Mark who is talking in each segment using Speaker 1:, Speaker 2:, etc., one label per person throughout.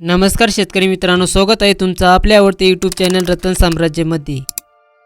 Speaker 1: नमस्कार शेतकरी मित्रांनो, स्वागत आहे तुमचं आपल्या आवडते यूट्यूब चॅनल रतन साम्राज्यमध्ये।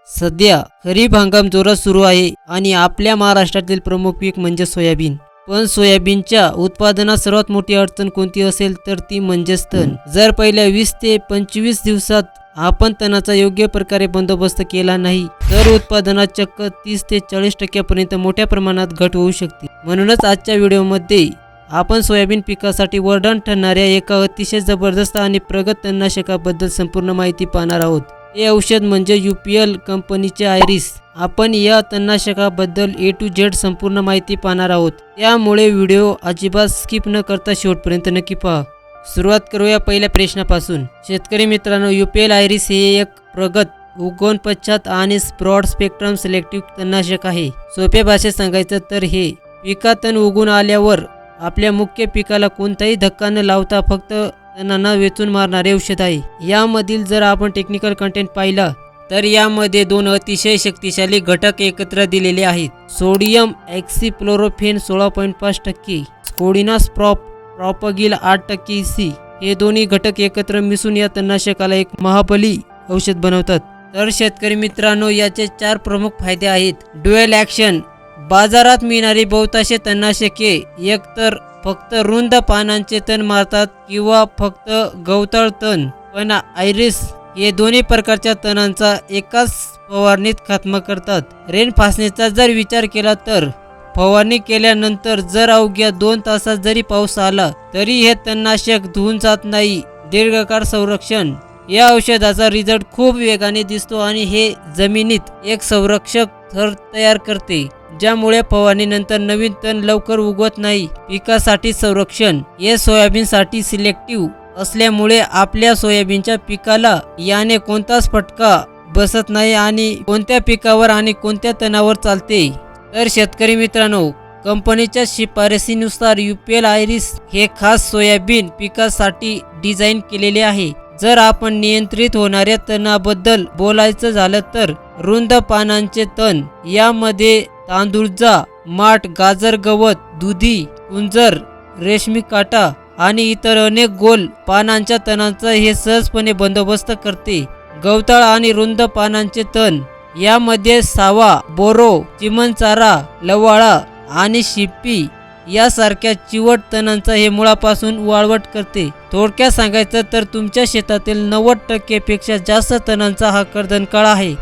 Speaker 1: सध्या खरीप हंगाम जोरात सुरू आहे आणि आपल्या महाराष्ट्रातील प्रमुख पीक म्हणजे सोयाबीन। पण सोयाबीनच्या उत्पादनात सर्वात मोठी अडचण कोणती असेल तर ती म्हणजे तण। जर पहिल्या 20 ते 25 दिवसात आपण तणाचा योग्य प्रकारे बंदोबस्त केला नाही तर उत्पादनात चक्क 30 ते 40% पर्यंत मोठ्या प्रमाणात घट होऊ शकते। म्हणूनच आजच्या व्हिडिओमध्ये आपण सोयाबीन पिकासाठी वरदान ठरणाऱ्या एका अतिशय जबरदस्त आणि प्रगत तणनाशकाबद्दल संपूर्ण माहिती पाहणार आहोत। हे औषध म्हणजे UPL कंपनीचे आयरिस। आपण या तणनाशकाबद्दल A to Z संपूर्ण माहिती पाहणार आहोत, त्यामुळे व्हिडिओ अजिबात स्किप न करता शेवटपर्यंत नक्की पहा। सुरुवात करूया पहिल्या प्रश्नापासून। शेतकरी मित्रांनो, UPL आयरिस हे एक प्रगत उगवण पश्चात आणि ब्रॉड स्पेक्ट्रम सिलेक्टिव्ह तणनाशक आहे। सोप्या भाषेत सांगायचं तर हे पिकात तण उगवून आल्यावर आपल्या मुख्य पिकाला कोणताही धक्का न लावता फक्त तणांना वेचून मारणारे औषध आहे। यामधील जर आपण टेक्निकल कंटेंट पाहिला तर यामध्ये दोन अतिशय शक्तिशाली घटक एकत्र दिलेले आहेत। सोडियम ऑक्सीफ्लोरोफेन 16.5%, स्कोडिनास प्रॉपगिल 8% EC। हे दोन्ही घटक एकत्र मिसळून या तणनाशकाला एक महाबली औषध बनवतात। तर शेतकरी मित्रांनो, याचे 4 प्रमुख फायदे आहेत। Dual action. बाजारात मिळणारी बहुतांश तणनाशके एकतर फक्त रुंद पानांचे तण मारतात किंवा फक्त गवताळ तण, पण आयरिस हे दोन्ही प्रकारच्या तणांचा एकाच फवारणीत खात्मा करतात। रेन फासणीचा जर विचार केला तर फवारणी केल्यानंतर जर अवघ्या 2 तासात जरी पाऊस आला तरी हे तणनाशक धुवून जात नाही। दीर्घकाळ संरक्षण। या औषधाचा रिझल्ट खूप वेगाने दिसतो आणि हे जमिनीत एक संरक्षक थर तयार करते, ज्यामुळे फवारणीनंतर नवीन तण लवकर उगवत नाही। पिकासाठी संरक्षण। हे सोयाबीनसाठी सिलेक्टिव्ह असल्यामुळे आपल्या सोयाबीनच्या पिकाला याने कोणताच फटका बसत नाही आणि कोणत्या पिकावर आणि कोणत्या तणावर चालते। तर शेतकरी मित्रांनो, कंपनीच्या शिफारसीनुसार UPL आयरिस हे खास सोयाबीन पिकासाठी डिझाईन केलेले आहे। जर आपण नियंत्रित होणाऱ्या तणाबद्दल बोलायचं झालं तर रुंद पानांचे तण, यामध्ये तांदूळजा, माठ, गाजर गवत, दुधी, कुंजर, रेशमी काटा आणि इतर अनेक गोल पानांच्या तणांचा हे सहजपणे बंदोबस्त करते। गवताळ आणि रुंद पानांचे तण, यामध्ये सावा, बोरो, चिमणचारा, लवाळा आणि शिप्पी यासारख्या चिवट तणांचा हे मुळापासून वाळवट करते। थोडक्यात सांगायचं तर तुमच्या शेतातील 90% पेक्षा जास्त तणांचा हा कर्दनकाळ आहे।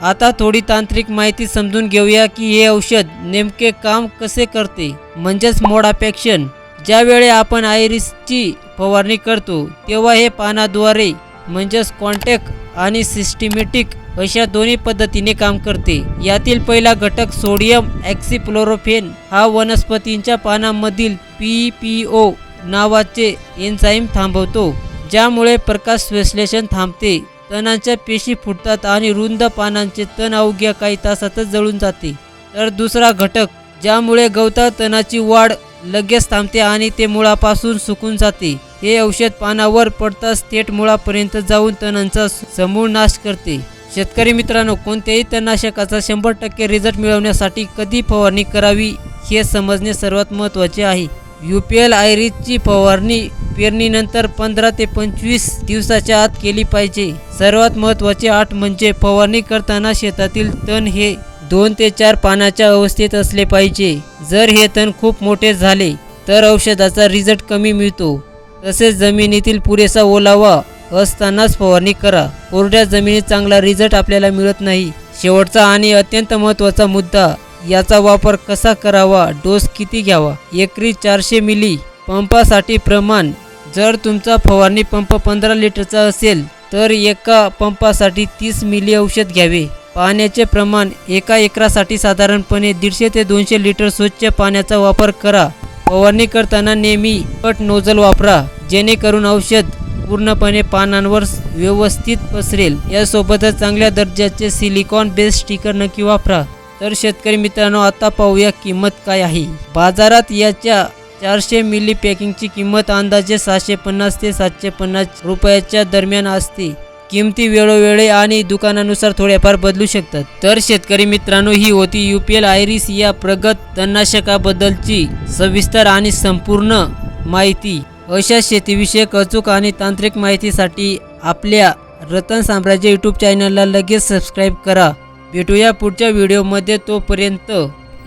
Speaker 1: आता थोडी तांत्रिक माहिती समजून घेऊया की हे औषध नेमके काम कसे करते, म्हणजेच मोड ऑफ ॲक्शन। ज्यावेळी आपण आयरिसची फवारणी करतो तेव्हा हे पानाद्वारे म्हणजेच कॉन्टॅक्ट आणि सिस्टिमॅटिक अशा दोन्ही पद्धतीने काम करते। यातील पहिला घटक सोडियम ऑक्सीफ्लोरोफेन हा वनस्पतींच्या पानांमधील PPO नावाचे एन्झाईम थांबवतो, ज्यामुळे प्रकाश संश्लेषण थांबते। तणांच्या पेशी फुटतात आणि रुंद पानांचे तण अवघ्या काही तासातच जळून जाते। तर दुसरा घटक, ज्यामुळे गवताळ तणाची वाढ लगेच थांबते आणि ते मुळापासून सुकून जाते। हे औषध पानावर पडताच थेट मुळापर्यंत जाऊन तणांचा समूळ नाश करते। शेतकरी मित्रांनो, कोणत्याही तणनाशकाचा 100% रिझल्ट मिळवण्यासाठी कधी फवारणी करावी हे समजणे सर्वात महत्त्वाचे आहे। UPL आयरिसची फवारणी पेरणीनंतर 15 ते 25 दिवसाच्या आत केली पाहिजे। सर्वात महत्त्वाचे अट म्हणजे फवारणी करताना शेतातील तण हे 2 ते 4 पानाच्या अवस्थेत असले पाहिजे। जर हे तण खूप मोठे झाले तर औषधाचा रिझल्ट कमी मिळतो। तसेच जमिनीतील पुरेसा ओलावा असतानाच फवारणी करा। कोरड्या जमिनीत चांगला रिझल्ट आपल्याला मिळत नाही। शेवटचा आणि अत्यंत महत्त्वाचा मुद्दा, याचा वापर कसा करावा, डोस किती घ्यावा। एकरी 400 मिली पंपासाठी प्रमाण। जर तुमचा फवारणी पंप 15 लिटरचा असेल तर एका पंपासाठी 30 मिली औषध घ्यावे। पाण्याचे प्रमाण, एका एकरासाठी साधारणपणे 150 ते 200 लिटर स्वच्छ पाण्याचा वापर करा। फवारणी करताना नेहमी कट नोझल वापरा, जेणेकरून औषध पूर्णपणे पानांवर व्यवस्थित पसरेल। यासोबतच चांगल्या दर्जाचे सिलिकॉन बेस स्टिकर नक्की वापरा। तर शेतकरी मित्रांनो, आता पाहूया किंमत काय आहे। बाजारात याच्या 400 मिली पॅकिंगची किंमत अंदाजे 650 ते 750 रुपयाच्या दरम्यान असते। किमती वेळोवेळी आणि दुकानानुसार थोड्याफार बदलू शकतात। तर शेतकरी मित्रांनो, ही होती UPL आयरिस या प्रगत तणनाशकाबद्दलची सविस्तर आणि संपूर्ण माहिती। अशा शेतीविषयक अचूक आणि तांत्रिक माहितीसाठी आपल्या रतन साम्राज्य यूट्यूब चॅनलला लगेच सबस्क्राईब करा. भेटूया पुढच्या व्हिडिओमध्ये. तोपर्यंत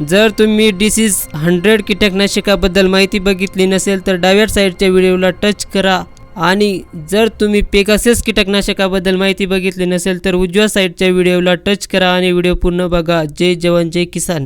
Speaker 1: जर तुम्ही डिसीज 100 कीटकनाशकाबद्दल माहिती बघितली नसेल तर डाव्या साईडच्या व्हिडिओला टच करा. आणि जर तुम्ही पेगासस कीटकनाशकाबद्दल माहिती बघितली नसेल तर उजव्या साईडच्या व्हिडिओला टच करा आणि व्हिडिओ पूर्ण बघा. जय जवान जय किसान.